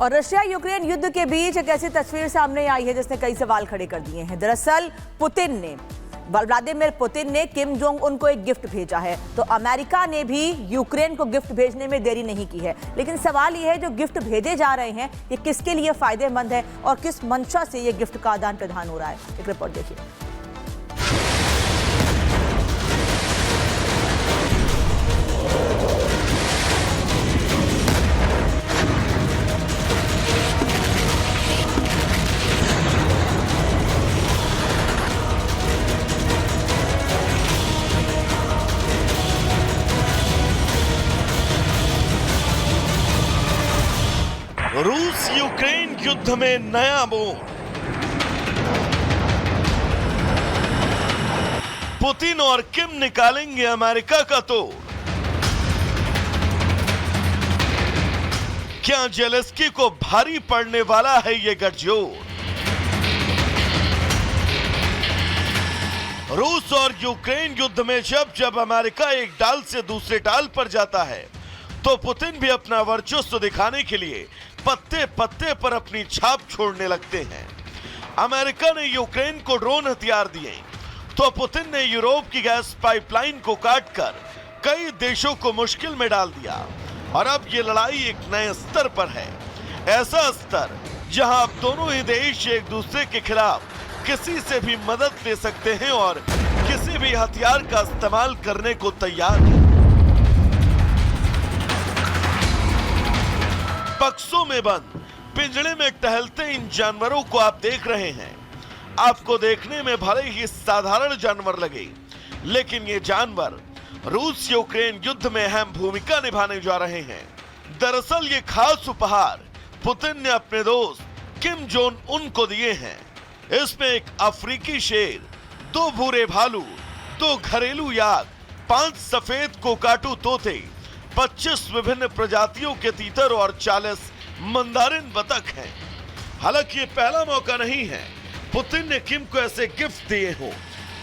और Russia Ukraine युद्ध के बीच एक ऐसी तस्वीर सामने आई है जिसने कई सवाल खड़े कर दिए हैं। दरअसल व्लादिमीर पुतिन ने किम जोंग उन को एक गिफ्ट भेजा है, तो अमेरिका ने भी यूक्रेन को गिफ्ट भेजने में देरी नहीं की है। लेकिन सवाल यह है जो गिफ्ट भेजे जा रहे हैं ये किसके लिए फायदेमंद है और किस मंशा से ये गिफ्ट का आदान प्रदान हो रहा है। एक रिपोर्ट देखिए। रूस यूक्रेन युद्ध में नया मोड़। पुतिन और किम निकालेंगे अमेरिका का तोड़। क्या जेलेंस्की को भारी पड़ने वाला है ये गठजोड़? रूस और यूक्रेन युद्ध में जब जब अमेरिका एक डाल से दूसरे डाल पर जाता है तो पुतिन भी अपना वर्चस्व दिखाने के लिए पत्ते पत्ते पर अपनी छाप छोड़ने लगते हैं। अमेरिका ने यूक्रेन को ड्रोन हथियार दिए तो पुतिन ने यूरोप की गैस पाइपलाइन को काटकर कई देशों को मुश्किल में डाल दिया। और अब ये लड़ाई एक नए स्तर पर है, ऐसा स्तर जहां अब दोनों ही देश एक दूसरे के खिलाफ किसी से भी मदद ले सकते हैं और किसी भी हथियार का इस्तेमाल करने को तैयार हैं। बक्सों में बंद पिंजड़े में टहलते इन जानवरों को आप देख रहे हैं। आपको देखने में भले ही साधारण जानवर लगे, लेकिन ये जानवर रूस यूक्रेन युद्ध में अहम भूमिका निभाने जा रहे हैं। दरअसल ये खास उपहार पुतिन ने अपने दोस्त किम जोंग उन को दिए हैं। इसमें एक अफ्रीकी शेर, 2 भूरे भालू, 2 घरेलू याक, 5 सफेद कोकाटू तोते, 25 विभिन्न प्रजातियों के तीतर और 40 मंदारिन बतख हैं। हालांकि ये पहला मौका नहीं है पुतिन ने किम को ऐसे गिफ्ट दिए हो।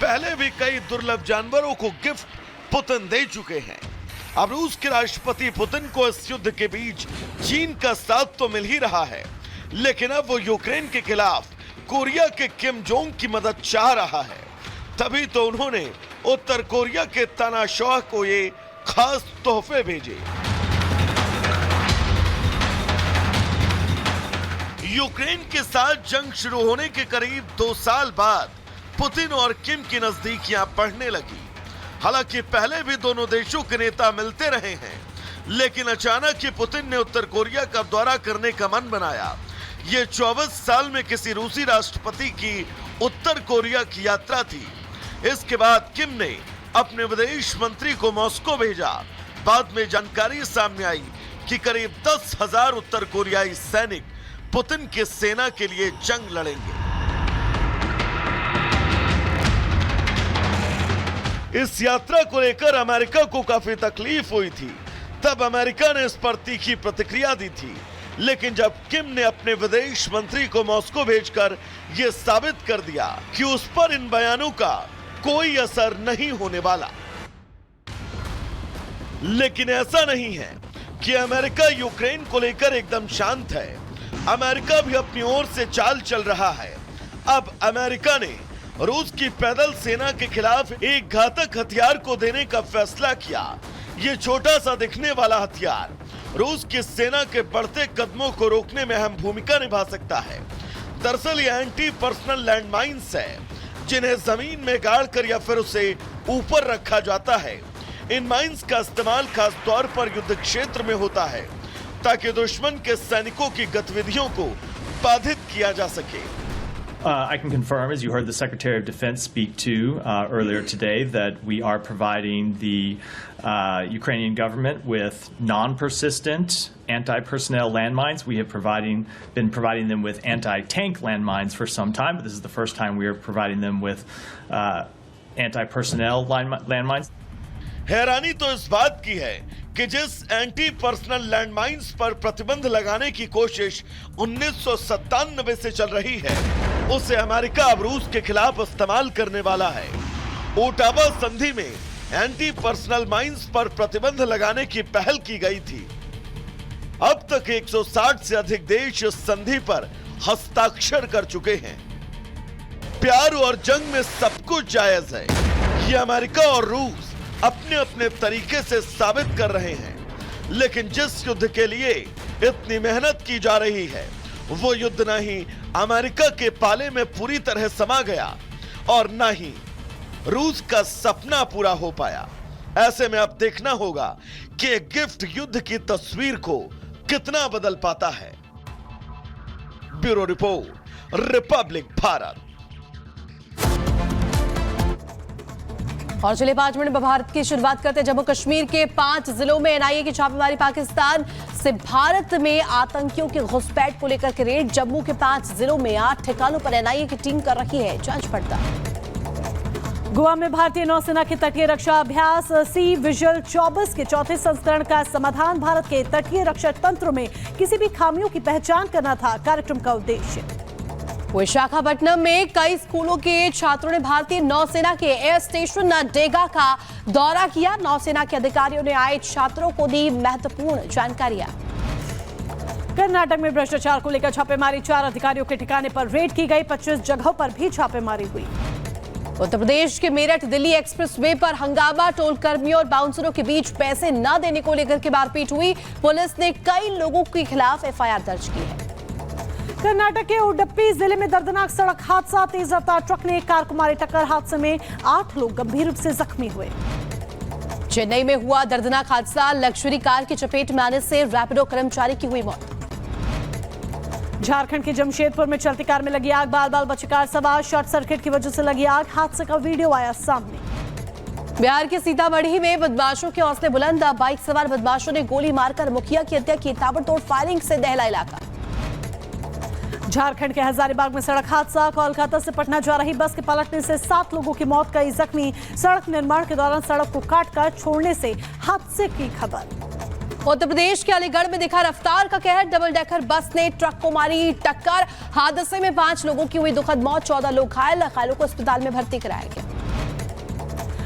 पहले भी कई दुर्लभ जानवरों को गिफ्ट पुतिन दे चुके हैं। अब रूस के राष्ट्रपति पुतिन को इस युद्ध के बीच चीन का साथ तो मिल ही रहा है, लेकिन अब वो यूक्रेन के खिलाफ कोरिया के किम जोंग की मदद चाह रहा है। तभी तो उन्होंने उत्तर कोरिया के तानाशाह को ये खास तोहफे भेजे। यूक्रेन के साथ जंग शुरू होने के करीब 2 साल बाद पुतिन और किम की नजदीकियां बढ़ने लगी। हालांकि पहले भी दोनों देशों के नेता मिलते रहे हैं, लेकिन अचानक ही पुतिन ने उत्तर कोरिया का दौरा करने का मन बनाया। ये 24 साल में किसी रूसी राष्ट्रपति की उत्तर कोरिया की यात्रा थी। इसके बाद किम ने अपने विदेश मंत्री को मॉस्को भेजा। बाद में जानकारी सामने आई कि करीब 10,000 उत्तर कोरियाई सैनिक पुतिन की सेना के लिए जंग लड़ेंगे। इस यात्रा को लेकर अमेरिका को काफी तकलीफ हुई थी। तब अमेरिका ने इस पर तीखी प्रतिक्रिया दी थी, लेकिन जब किम ने अपने विदेश मंत्री को मॉस्को भेजकर यह साबित कर दिया कि उस पर इन बयानों का कोई असर नहीं होने वाला। लेकिन ऐसा नहीं है कि अमेरिका यूक्रेन को लेकर एकदम शांत है। अमेरिका भी अपनी ओर से चाल चल रहा है। अब अमेरिका ने रूस की पैदल सेना के खिलाफ एक घातक हथियार को देने का फैसला किया। ये छोटा सा दिखने वाला हथियार रूस की सेना के बढ़ते कदमों को रोकने में अहम भूमिका निभा सकता है। दरअसल ये एंटी पर्सनल लैंडमाइंस है, जिन्हें जमीन में गाड़कर या फिर उसे ऊपर रखा जाता है। इन माइंस का इस्तेमाल खास तौर पर युद्ध क्षेत्र में होता है ताकि दुश्मन के सैनिकों की गतिविधियों को बाधित किया जा सके। I can confirm, as you heard the Secretary of Defense speak to earlier today, that we are providing the Ukrainian government with non-persistent anti-personnel landmines. We have been providing them with anti-tank landmines for some time, but this is the first time we are providing them with anti-personnel landmines. हैरानी तो इस बात की है कि जिस anti personal landmines पर प्रतिबंध लगाने की कोशिश 1997 से चल रही है, उसे अमेरिका अब रूस के खिलाफ इस्तेमाल करने वाला है। ओटावा संधि में एंटी पर्सनल माइंस पर प्रतिबंध लगाने की पहल की गई थी। अब तक 160 से अधिक देश इस संधि पर हस्ताक्षर कर चुके हैं। प्यार और जंग में सब कुछ जायज है, ये अमेरिका और रूस अपने अपने तरीके से साबित कर रहे हैं। लेकिन जिस युद्ध के लिए इतनी मेहनत की जा रही है, वो युद्ध न ही अमेरिका के पाले में पूरी तरह समा गया और न ही रूस का सपना पूरा हो पाया। ऐसे में अब देखना होगा कि गिफ्ट युद्ध की तस्वीर को कितना बदल पाता है। Bureau report, Republic Bharat. और चलिए 5 मिनट में भारत की शुरुआत करते हैं। जम्मू कश्मीर के 5 जिलों में एनआईए की छापेमारी। पाकिस्तान से भारत में आतंकियों की घुसपैठ को लेकर के रेड। जम्मू के 5 जिलों में 8 ठिकानों पर एनआईए की टीम कर रही है जांच पड़ताल। गोवा में भारतीय नौसेना के तटीय रक्षा अभ्यास सी विजिल 24 के चौथे संस्करण का समाधान। भारत के तटीय रक्षा तंत्र में किसी भी खामियों की पहचान करना था कार्यक्रम का उद्देश्य। विशाखापट्टनम में कई स्कूलों के छात्रों ने भारतीय नौसेना के एयर स्टेशन डेगा का दौरा किया। नौसेना के अधिकारियों ने आए छात्रों को दी महत्वपूर्ण जानकारियां। कर्नाटक में भ्रष्टाचार को लेकर छापेमारी। 4 अधिकारियों के ठिकाने पर रेड की गई। 25 जगहों पर भी छापेमारी हुई। उत्तर प्रदेश के मेरठ दिल्ली एक्सप्रेस वे पर हंगामा। टोल कर्मियों और बाउंसरों के बीच पैसे न देने को लेकर के मारपीट हुई। पुलिस ने कई लोगों के खिलाफ एफआईआर दर्ज की है। कर्नाटक के उडुपी जिले में दर्दनाक सड़क हादसा। तेज रफ्तार ट्रक ने कार को मारी टक्कर। हादसे में 8 लोग गंभीर रूप से जख्मी हुए। चेन्नई में हुआ दर्दनाक हादसा। लग्जरी कार की चपेट में आने से रैपिडो कर्मचारी की हुई मौत। झारखंड के जमशेदपुर में चलती कार में लगी आग। बाल बाल बचे कार सवार। शॉर्ट सर्किट की वजह से लगी आग। हादसे का वीडियो आया सामने। बिहार के सीतामढ़ी में बदमाशों के हौसले बुलंद। बाइक सवार बदमाशों ने गोली मारकर मुखिया की हत्या की। ताबड़तोड़ फायरिंग से दहला इलाका। झारखंड के हजारीबाग में सड़क हादसा। कोलकाता से पटना जा रही बस के पलटने से 7 लोगों की मौत, कई जख्मी। सड़क निर्माण के दौरान सड़क को काटकर छोड़ने से हादसे की खबर। उत्तर प्रदेश के अलीगढ़ में दिखा रफ्तार का कहर। डबल डेकर बस ने ट्रक को मारी टक्कर। हादसे में 5 लोगों की हुई दुखद मौत। 14 लोग घायल। घायलों को अस्पताल में भर्ती कराया गया।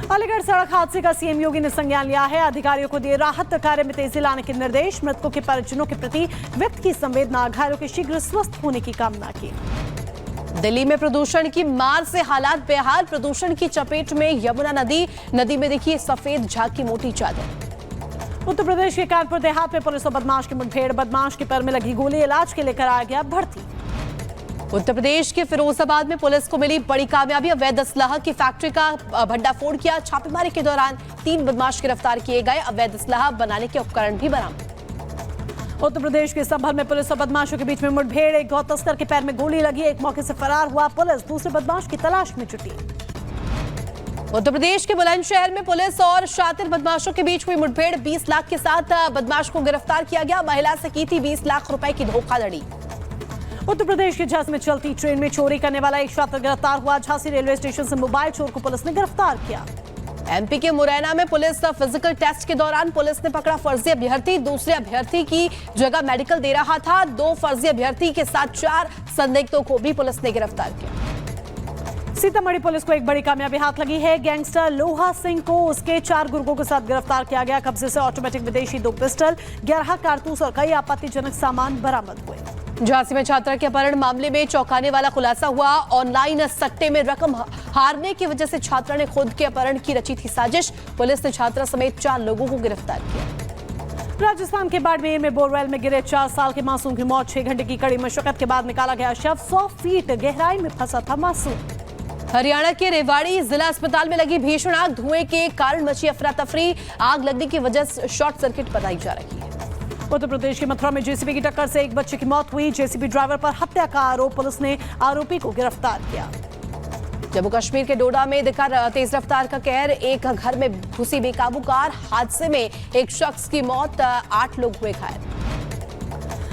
अलीगढ़ सड़क हादसे का सीएम योगी ने संज्ञान लिया है। अधिकारियों को दिए राहत कार्य में तेजी लाने के निर्देश। मृतकों के परिजनों के प्रति व्यक्त की संवेदना। घायलों के शीघ्र स्वस्थ होने की कामना की। दिल्ली में प्रदूषण की मार से हालात बेहाल। प्रदूषण की चपेट में यमुना नदी। नदी में देखिए सफेद झाग की मोटी चादर। उत्तर प्रदेश के कानपुर देहात में पुलिस और बदमाश की मुठभेड़। बदमाश के पैर में लगी गोली। इलाज के लिए कराया गया भर्ती। उत्तर प्रदेश के फिरोजाबाद में पुलिस को मिली बड़ी कामयाबी। अवैध असलाह की फैक्ट्री का भंडाफोड़ किया। छापेमारी के दौरान 3 बदमाश गिरफ्तार किए गए। अवैध असलाह बनाने के उपकरण भी बरामद। उत्तर प्रदेश के संभल में पुलिस और बदमाशों के बीच में मुठभेड़। एक गौ तस्कर के पैर में गोली लगी। एक मौके से फरार हुआ। पुलिस दूसरे बदमाश की तलाश में जुटी। उत्तर प्रदेश के बुलंदशहर में पुलिस और शातिर बदमाशों के बीच हुई मुठभेड़। 20 लाख के साथ बदमाश को गिरफ्तार किया गया। महिला से की थी 20 लाख रुपए की धोखाधड़ी। उत्तर प्रदेश के झांसी में चलती ट्रेन में चोरी करने वाला एक शातिर गिरफ्तार हुआ। झांसी रेलवे स्टेशन से मोबाइल चोर को पुलिस ने गिरफ्तार किया। एमपी के मुरैना में पुलिस फिजिकल टेस्ट के दौरान पुलिस ने पकड़ा फर्जी अभ्यर्थी। दूसरे अभ्यर्थी की जगह मेडिकल दे रहा था। 2 फर्जी अभ्यर्थी के साथ 4 संदिग्धों को भी पुलिस ने गिरफ्तार किया। सीतामढ़ी पुलिस को एक बड़ी कामयाबी हाथ लगी है। गैंगस्टर लोहा सिंह को उसके 4 गुर्गों के साथ गिरफ्तार किया गया। कब्जे से ऑटोमेटिक विदेशी 2 पिस्टल, 11 कारतूस और कई आपत्तिजनक सामान बरामद हुए। झांसी में छात्रा के अपहरण मामले में चौंकाने वाला खुलासा हुआ। ऑनलाइन सट्टे में रकम हारने की वजह से छात्रा ने खुद के अपहरण की रची थी साजिश। पुलिस ने छात्रा समेत 4 लोगों को गिरफ्तार किया। राजस्थान के बाड़मेर में बोरवेल में गिरे 4 साल के मासूम की मौत। 6 घंटे की कड़ी मशक्कत के बाद निकाला गया शव। 100 फीट गहराई में फंसा था मासूम। हरियाणा के रेवाड़ी जिला अस्पताल में लगी भीषण आग। धुएं के कारण मची अफरा तफरी। आग लगने की वजह से शॉर्ट सर्किट बताई जा रही है। उत्तर प्रदेश के मथुरा में जेसीबी की टक्कर से एक बच्चे की मौत हुई। जेसीबी ड्राइवर पर हत्या का आरोप। पुलिस ने आरोपी को गिरफ्तार किया। जम्मू कश्मीर के डोडा में दिखा तेज रफ्तार का कहर। एक घर में घुसी बेकाबू कार। हादसे में एक शख्स की मौत, 8 लोग हुए घायल।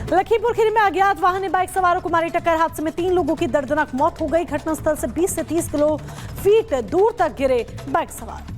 लखीमपुर खीरी में अज्ञात वाहन ने बाइक सवारों को मारी टक्कर। हादसे में 3 लोगों की दर्दनाक मौत हो गई। घटनास्थल से 20 से 30 किलो फीट दूर तक गिरे बाइक सवार।